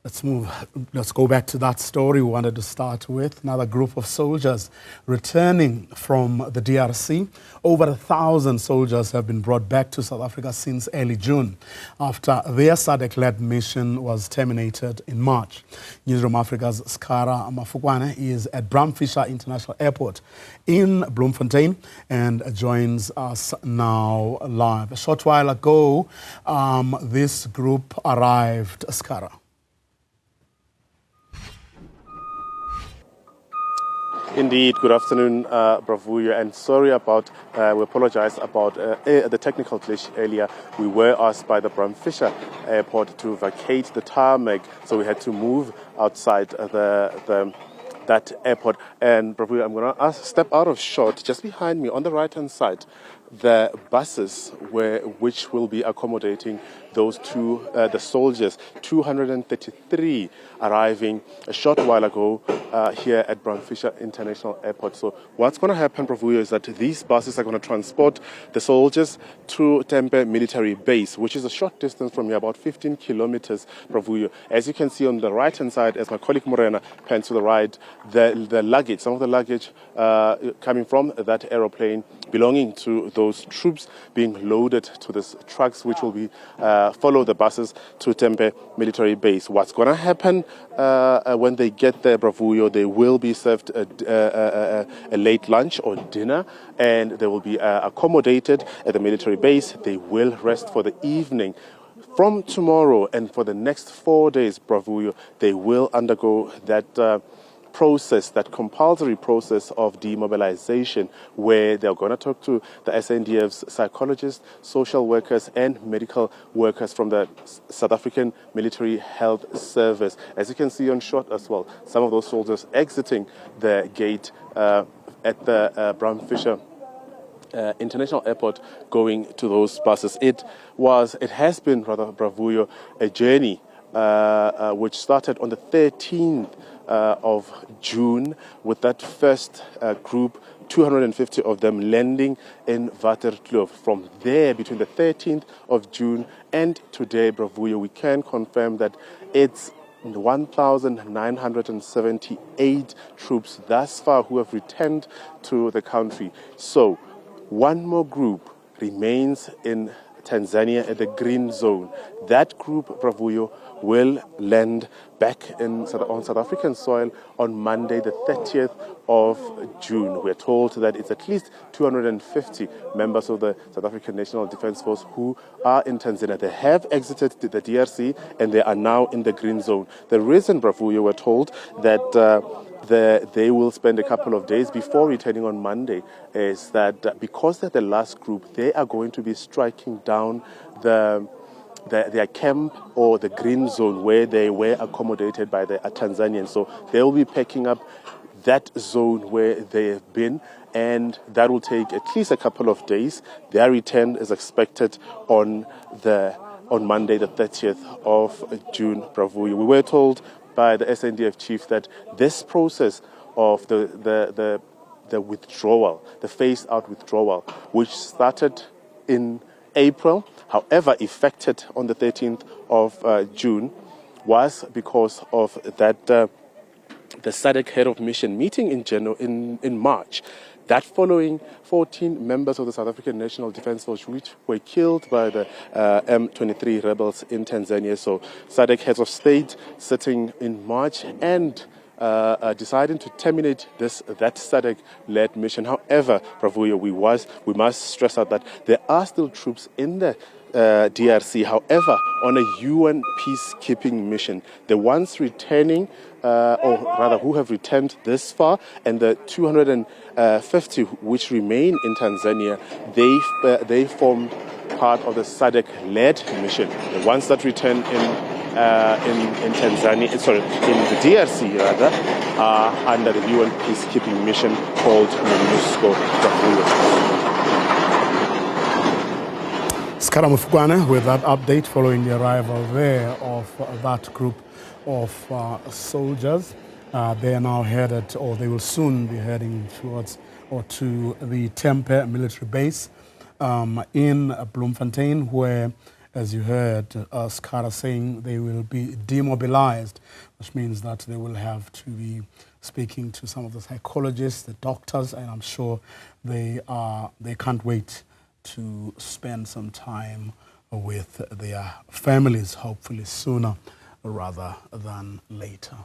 Let's go back to that story we wanted to start with. Another group of soldiers returning from the DRC. Over 1,000 soldiers have been brought back to South Africa since early June after their SADC-led mission was terminated in March. Newzroom Afrika's Scara Mafokoane is at Bram Fischer International Airport in Bloemfontein and joins us now live. A short while ago, this group arrived. Scara. Indeed, good afternoon, Bravuyo, and sorry about, we apologize about the technical glitch earlier. We were asked by the Bram Fischer Airport to vacate the tarmac, so we had to move outside that airport. And Bravuyo, I'm going to step out of shot. Just behind me, on the right-hand side, the buses which will be accommodating those the soldiers, 233 arriving a short while ago here at Bram Fischer International Airport. So what's going to happen, Bravuyo, is that these buses are going to transport the soldiers to Tempe military base, which is a short distance from here, about 15 kilometers, Bravuyo. As you can see on the right-hand side, as my colleague Morena pans to the right, the luggage, some of the luggage coming from that aeroplane belonging to those troops being loaded to these trucks, which will be follow the buses to Tempe military base. What's going to happen when they get there, Bravuyo? They will be served a late lunch or dinner, and they will be accommodated at the military base. They will rest for the evening. From tomorrow and for the next 4 days, Bravuyo, they will undergo that process, that compulsory process of demobilization, where they're going to talk to the SANDF's psychologists, social workers, and medical workers from the South African Military Health Service. As you can see on shot as well, some of those soldiers exiting the gate at the Bram Fischer International Airport, going to those buses. It has been, Bravuyo, a journey which started on the 13th of June with that first group, 250 of them landing in Waterkloof. From there, between the 13th of June and today, Bravuyo, we can confirm that it's 1,978 troops thus far who have returned to the country. So, one more group remains in Tanzania at the green zone. That group, Bravuyo, will land back on South African soil on Monday, the 30th of June. We're told that it's at least 250 members of the South African National Defence Force who are in Tanzania. They have exited the DRC and they are now in the green zone. The reason, Bravuyo, we're told that they will spend a couple of days before returning on Monday is that because they're the last group, they are going to be striking down their camp or the green zone where they were accommodated by the Tanzanians. So they will be picking up that zone where they have been, and that will take at least a couple of days. Their return is expected on Monday, the 30th of June, Bravuyo. We were told by the SANDF chief that this process of the withdrawal, the phased-out withdrawal, which started in April, however effected on the 13th of June, was because of that the SADC head of mission meeting in March. That following 14 members of the South African National Defence Force, which were killed by the M23 rebels in Tanzania. So SADC heads of state sitting in March and deciding to terminate that SADC-led mission. However, Bravuyo, we must stress out that there are still troops in the DRC, however, on a UN peacekeeping mission. The ones returning, or rather who have returned this far, and the 250 which remain in Tanzania, they form part of the SADC-led mission. The ones that return in Tanzania, in the DRC rather, are under the UN peacekeeping mission called MONUSCO. Scara Mafokoane with that update following the arrival there of that group of soldiers. They are now headed, or they will soon be heading towards or to the Tempe military base in Bloemfontein, where as you heard Scara saying, they will be demobilized, which means that they will have to be speaking to some of the psychologists, the doctors, and I'm sure they can't wait to spend some time with their families, hopefully sooner rather than later.